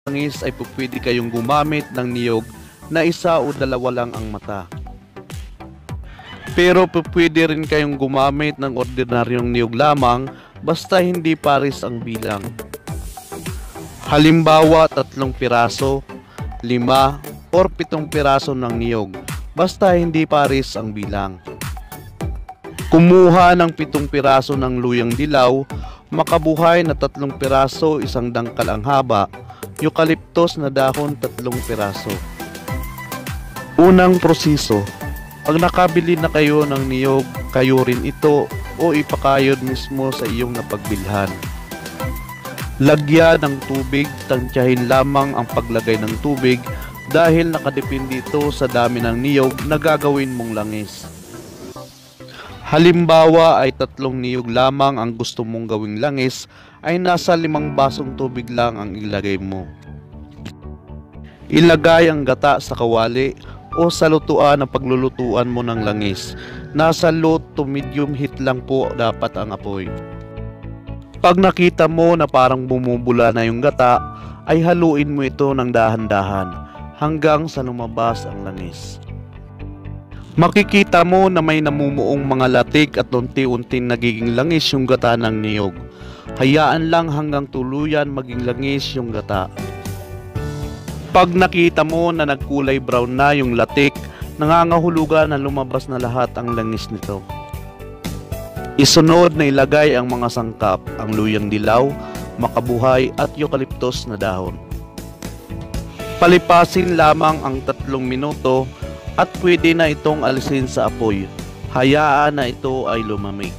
langis ay pwede kayong gumamit ng niyog na isa o dalawa lang ang mata. Pero pwede rin kayong gumamit ng ordinaryong niyog lamang basta hindi pares ang bilang. Halimbawa 3 piraso, 5 or 7 piraso ng niyog basta hindi pares ang bilang. Kumuha ng 7 piraso ng luyang dilaw, makabuhay na 3 piraso, isang dangkal ang haba, eucalyptus na dahon 3 piraso. Unang proseso. Pag nakabili na kayo ng niyog, kayo rin ito o ipakayod mismo sa iyong napagbilhan. Lagyan ng tubig, tansyahin lamang ang paglagay ng tubig dahil nakadepende ito sa dami ng niyog na gagawin mong langis. Halimbawa ay 3 niyog lamang ang gusto mong gawing langis, ay nasa 5 basong tubig lang ang ilagay mo. Ilagay ang gata sa kawali o sa lutuan ng paglulutuan mo ng langis. Nasa low to medium heat lang po dapat ang apoy. Pag nakita mo na parang bumubula na yung gata, ay haluin mo ito ng dahan-dahan hanggang sa lumabas ang langis. Makikita mo na may namumuong mga latik at unti-unting nagiging langis yung gata ng niyog. Hayaan lang hanggang tuluyan maging langis yung gata. Pag nakita mo na nagkulay brown na yung latik, nangangahulugan na lumabas na lahat ang langis nito. Isunod na ilagay ang mga sangkap, ang luyang dilaw, makabuhay at eucalyptus na dahon. Palipasin lamang ang 3 minuto at pwede na itong alisin sa apoy. Hayaan na ito ay lumamig.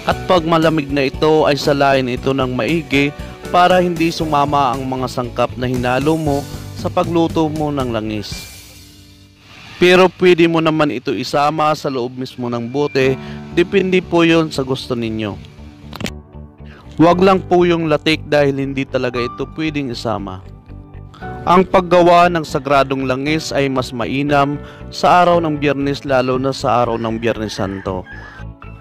At pag malamig na ito ay salain ito ng maigi para hindi sumama ang mga sangkap na hinalo mo sa pagluto mo ng langis. Pero pwede mo naman ito isama sa loob mismo ng bote, depende po yon sa gusto ninyo. Huwag lang po yung latik dahil hindi talaga ito pwedeng isama. Ang paggawa ng sagradong langis ay mas mainam sa araw ng Biyernes, lalo na sa araw ng Biyernes Santo.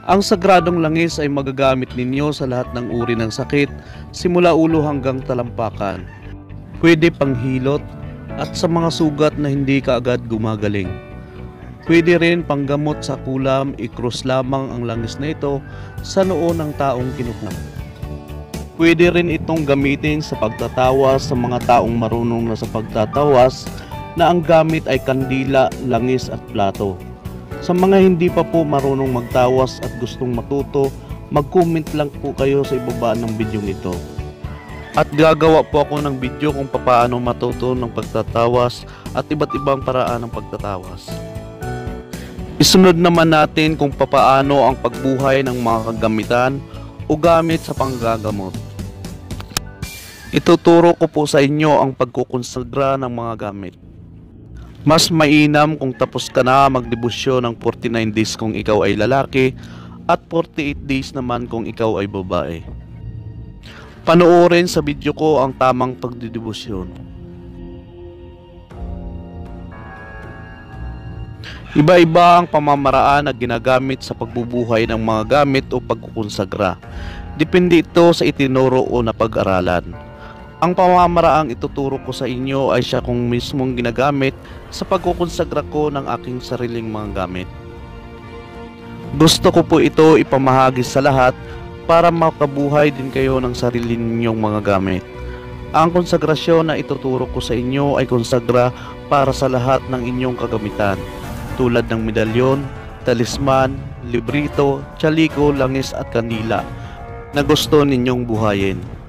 Ang sagradong langis ay magagamit ninyo sa lahat ng uri ng sakit, simula ulo hanggang talampakan. Pwede panghilot at sa mga sugat na hindi kaagad gumagaling. Pwede rin panggamot sa kulam, i-cross lamang ang langis na ito sa noo ng taong kinukuha. Pwede rin itong gamitin sa pagtatawas sa mga taong marunong na sa pagtatawas na ang gamit ay kandila, langis at plato. Sa mga hindi pa po marunong magtawas at gustong matuto, mag-comment lang po kayo sa ibaba ng video nito. At gagawa po ako ng video kung paano matuto ng pagtatawas at iba't ibang paraan ng pagtatawas. Isunod naman natin kung paano ang pagbuhay ng mga kagamitan o gamit sa panggagamot. Ituturo ko po sa inyo ang pagkukonsagra ng mga gamit. Mas mainam kung tapos ka na magdebosyon ng 49 days kung ikaw ay lalaki at 48 days naman kung ikaw ay babae. Panoorin sa video ko ang tamang pagdedebosyon. Iba-iba ang pamamaraan na ginagamit sa pagbubuhay ng mga gamit o pagkukonsagra. Depende ito sa itinuro o napag-aralan. Ang pamamaraang ituturo ko sa inyo ay siya kung mismong ginagamit sa pagkukonsagra ko ng aking sariling mga gamit. Gusto ko po ito ipamahagi sa lahat para makabuhay din kayo ng sarili ninyong mga gamit. Ang konsagrasyon na ituturo ko sa inyo ay konsagra para sa lahat ng inyong kagamitan, tulad ng medalyon, talisman, librito, tsaliko, langis at kandila na gusto ninyong buhayin.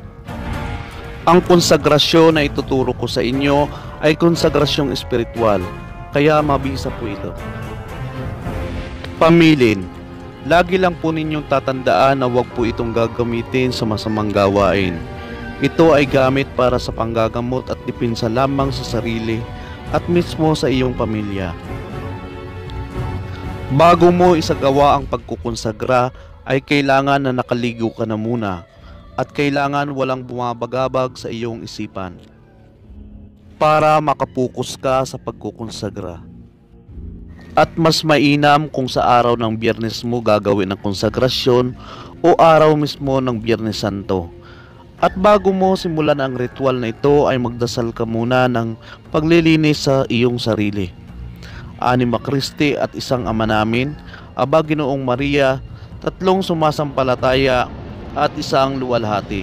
Ang konsagrasyon na ituturo ko sa inyo ay konsagrasyong espiritual, kaya mabisa po ito. Pamilin. Lagi lang po ninyong tatandaan na huwag po itong gagamitin sa masamang gawain. Ito ay gamit para sa panggagamot at depensa lamang sa sarili at mismo sa iyong pamilya. Bago mo isagawa ang pagkukonsagra ay kailangan na nakaligo ka na muna at kailangan walang bumabagabag sa iyong isipan para makapokus ka sa pagkukonsagra. At mas mainam kung sa araw ng Biyernes mo gagawin ang konsagrasyon o araw mismo ng Biyernes Santo. At bago mo simulan ang ritual na ito ay magdasal ka muna ng paglilinis sa iyong sarili. Anima Christi at isang Ama namin, Aba Ginoong Maria, tatlong sumasampalataya at isang luwalhati.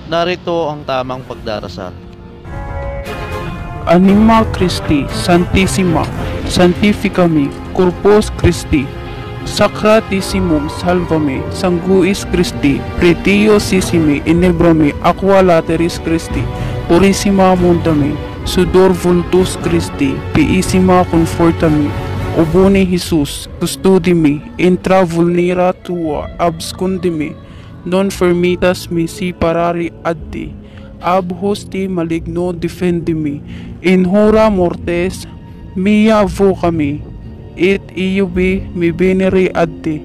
Narito ang tamang pagdarasal. Anima Christi Santissima, Sanctificami Corpus Christi, Sacratissimum Salvame, Sanguis Christi, Pretiosissime Inebrame, Aqua Lateris Christi, Purissima Mundame, Sudor Vultus Christi, Piissima Confortami, Obone Jesus, Custodimi, Intra Vulnera Tua, Abscondimi, Non Fermitas Mi Separari Addi, Ab Hosti Maligno Defendimi, In Hora Mortes Mia Vocami, Et iubi mi venere adde,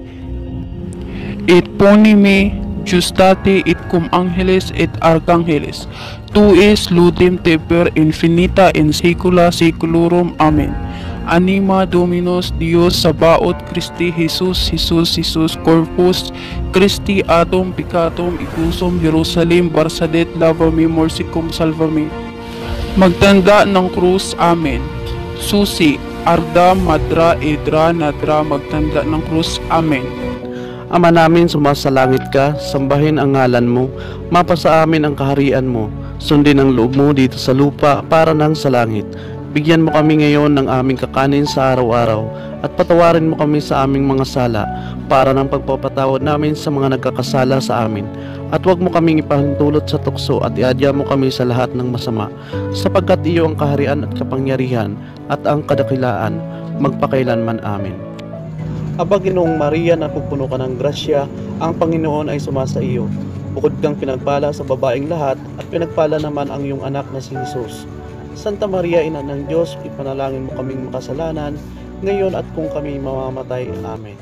et ponimi justate et cum angeles et archangeles, tuis ludem te per infinita in saecula saeculorum. Amen. Anima Dominus Dios Sabaoth Christi Jesus Corpus Christi atom piccatum icusum Jerusalem Barsadet lavami morsicum salvami. Magtanda ng krus. Amen. Susi Arda Madra Edra Nadra magtanda ng krus. Amen. Ama namin sumasalangit ka, sambahin ang ngalan mo, mapasa amin ang kaharian mo, sundin ang loob mo dito sa lupa para nang sa langit. Bigyan mo kami ngayon ng aming kakanin sa araw-araw at patawarin mo kami sa aming mga sala para ng pagpapatawad namin sa mga nagkakasala sa amin. At huwag mo kaming ipahintulot sa tukso at iadya mo kami sa lahat ng masama, sapagkat iyo ang kaharian at kapangyarihan at ang kadakilaan magpakailanman. Amen. Aba Ginoong Maria, napupuno ka ng grasya, ang Panginoon ay sumasa iyo. Bukod kang pinagpala sa babaeng lahat at pinagpala naman ang iyong anak na si Jesus. Santa Maria, Ina ng Diyos, ipanalangin mo kaming makasalanan, ngayon at kung kami mamamatay. Amen.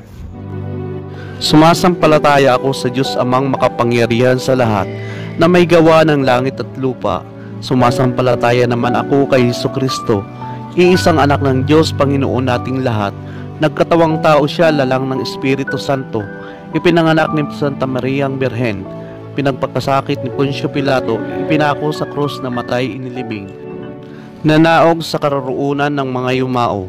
Sumasampalataya ako sa Diyos Amang makapangyarihan sa lahat, na may gawa ng langit at lupa. Sumasampalataya naman ako kay Jesucristo, iisang anak ng Diyos, Panginoon nating lahat. Nagkatawang tao siya, lalang ng Espiritu Santo, ipinanganak ni Santa Mariang Birhen, pinagpagkasakit ni Poncio Pilato, ipinako sa krus na matay inilibing. Nanaog sa karoroonan ng mga yumao,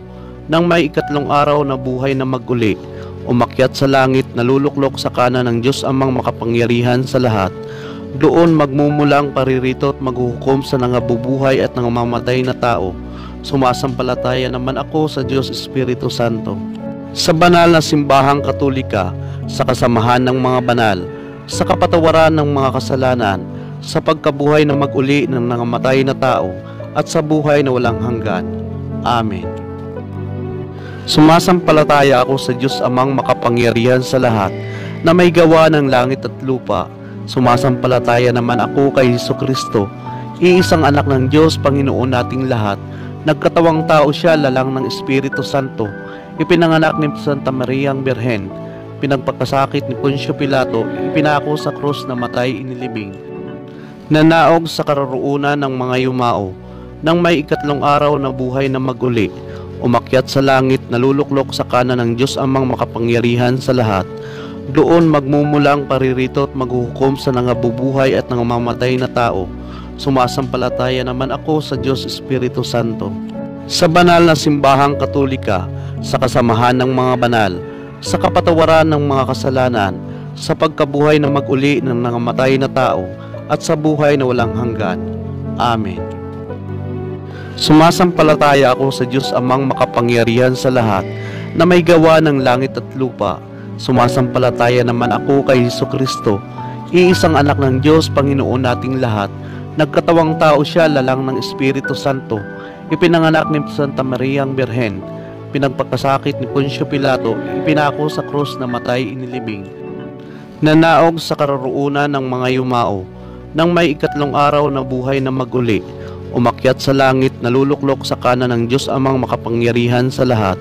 nang may ikatlong araw na buhay na maguli, umakyat sa langit, naluluklok sa kanan ng Diyos Amang makapangyarihan sa lahat. Doon magmumulang paririto at maghuhukom sa nangabubuhay at nangamamatay na tao. Sumasampalataya naman ako sa Diyos Espiritu Santo, sa banal na simbahang Katolika, sa kasamahan ng mga banal, sa kapatawaran ng mga kasalanan, sa pagkabuhay na maguli ng nangamatay na tao, at sa buhay na walang hanggan. Amen. Sumasampalataya ako sa Diyos Amang makapangyarihan sa lahat, na may gawa ng langit at lupa. Sumasampalataya naman ako kay Jesucristo, iisang anak ng Diyos, Panginoon nating lahat. Nagkatawang tao siya, lalang ng Espiritu Santo, ipinanganak ni Santa Mariang Birhen, pinagpagkasakit ni Poncio Pilato, ipinako sa krus na matay inilibing. Nanaog sa karoroonan ng mga yumao, nang may ikatlong araw na buhay na maguli, umakyat sa langit, naluluklok sa kanan ng Diyos Amang makapangyarihan sa lahat. Doon magmumulang paririto at maghuhukom sa nangabubuhay at nangamamatay na tao. Sumasampalataya naman ako sa Diyos Espiritu Santo, sa banal na simbahang Katolika, sa kasamahan ng mga banal, sa kapatawaran ng mga kasalanan, sa pagkabuhay na maguli ng nangamatay na tao, at sa buhay na walang hanggan. Amen. Sumasampalataya ako sa Diyos Amang makapangyarihan sa lahat, na may gawa ng langit at lupa. Sumasampalataya naman ako kay Jesucristo, iisang anak ng Diyos, Panginoon nating lahat. Nagkatawang tao siya, lalang ng Espiritu Santo, ipinanganak ni Santa Mariang Birhen, pinagpagkasakit ni Poncio Pilato, ipinako sa krus na matay inilibing. Nanaog sa karoroonan ng mga yumao, nang may ikatlong araw na buhay na maguli, umakyat sa langit, naluluklok sa kanan ng Diyos Amang makapangyarihan sa lahat.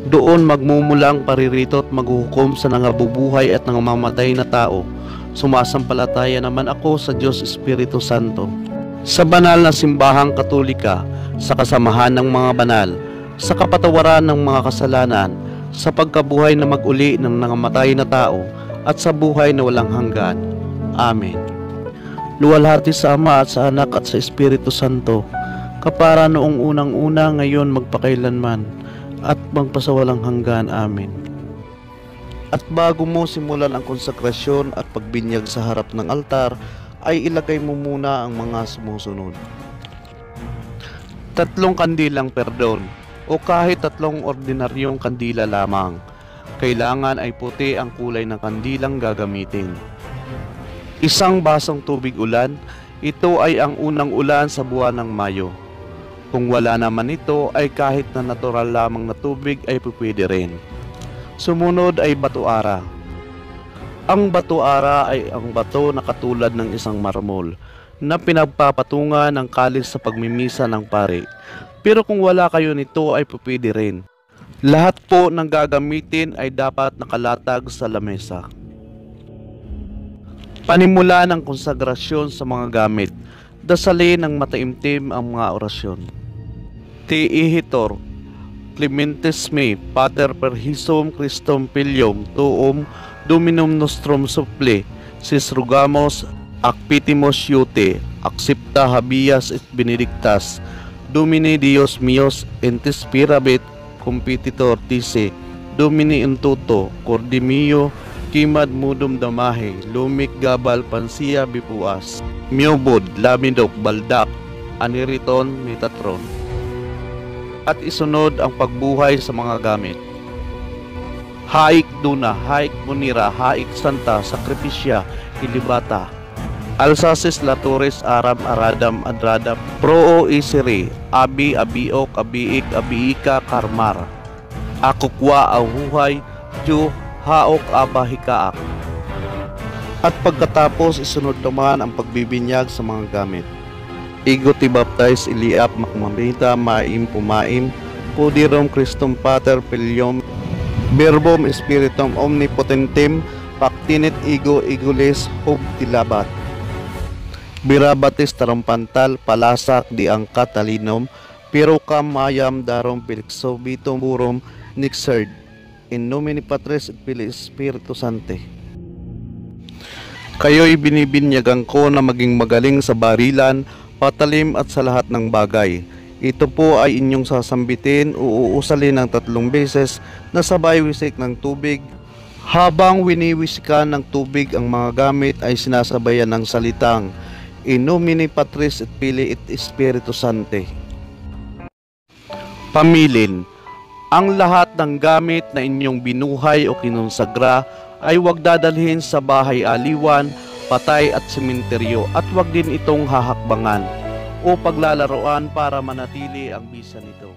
Doon magmumulang paririto at maghuhukom sa nangabubuhay at nangamamatay na tao. Sumasampalataya naman ako sa Diyos Espiritu Santo, sa banal na simbahang Katolika, sa kasamahan ng mga banal, sa kapatawaran ng mga kasalanan, sa pagkabuhay na maguli ng nangamatay na tao, at sa buhay na walang hanggan. Amen. luwalhati sa Ama at sa Anak at sa Espiritu Santo, kapara noong unang-una, ngayon, magpakailanman, at magpasawalang hanggan. Amen. At bago mo simulan ang konsekrasyon at pagbinyag sa harap ng altar, ay ilagay mo muna ang mga sumusunod. 3 kandilang perdon, o kahit 3 ordinaryong kandila lamang. Kailangan ay puti ang kulay ng kandilang gagamitin. 1 basong tubig ulan, ito ay ang unang ulan sa buwan ng Mayo. Kung wala naman ito, ay kahit na natural lamang na tubig ay pwede rin. Sumunod ay batuara. Ang batuara ay ang bato na katulad ng isang marmol na pinagpapatungan ng kalis sa pagmimisa ng pari. Pero kung wala kayo nito ay pwede rin. Lahat po ng gagamitin ay dapat nakalatag sa lamesa. Panimula ng konsagrasyon sa mga gamit. Dasalin ng mataimtim ang mga orasyon. Te ihitor, Clementes me, Pater per hisum Christum filium tuum Dominum nostrum supple, sis rugamos ac pitimus iute, accepta habeas et benedictas, Domini Dios mios entes spirabit competitor tise, Domini in toto, corde mio, kimad mudum damahe, lumik gabal pansia bipuas, miobod, lamidok, baldak, aniriton, metatron. At isunod ang pagbuhay sa mga gamit. Haik duna, haik munira, haik santa, sakripisya, ilibata, alsasis latores aram aradam adradam, proo isiri, abi abiok, abiik, abiika, karmar, akukwa ahuhay, ju haok abahikaak. At pagkatapos isunod naman ang pagbibinyag sa mga gamit. Igo ti baptize iliap makmamita maim pumaim, pudirom Christum Pater filium, verbum spiritum omnipotentem, pactinit igo igules hub tilabat. Birabatis tarampantal palasak di angkat talinom, pero kam mayam darom pilixobitum burum nixerd. In nomine Patris et Filii Spiritus Sancti. Kayo'y binibinyagan ko na maging magaling sa barilan, patalim at sa lahat ng bagay. Ito po ay inyong sasambitin o uusalin ng 3 beses na sabay wisik ng tubig. Habang winiwisikan ng tubig ang mga gamit ay sinasabayan ng salitang In nomine Patris et Filii et Spiritus Sancti. Pamilin. Ang lahat ng gamit na inyong binuhay o kinonsagra ay huwag dadalhin sa bahay aliwan, patay at sementeryo, at huwag din itong hahakbangan o paglalaroan para manatili ang bisa nito.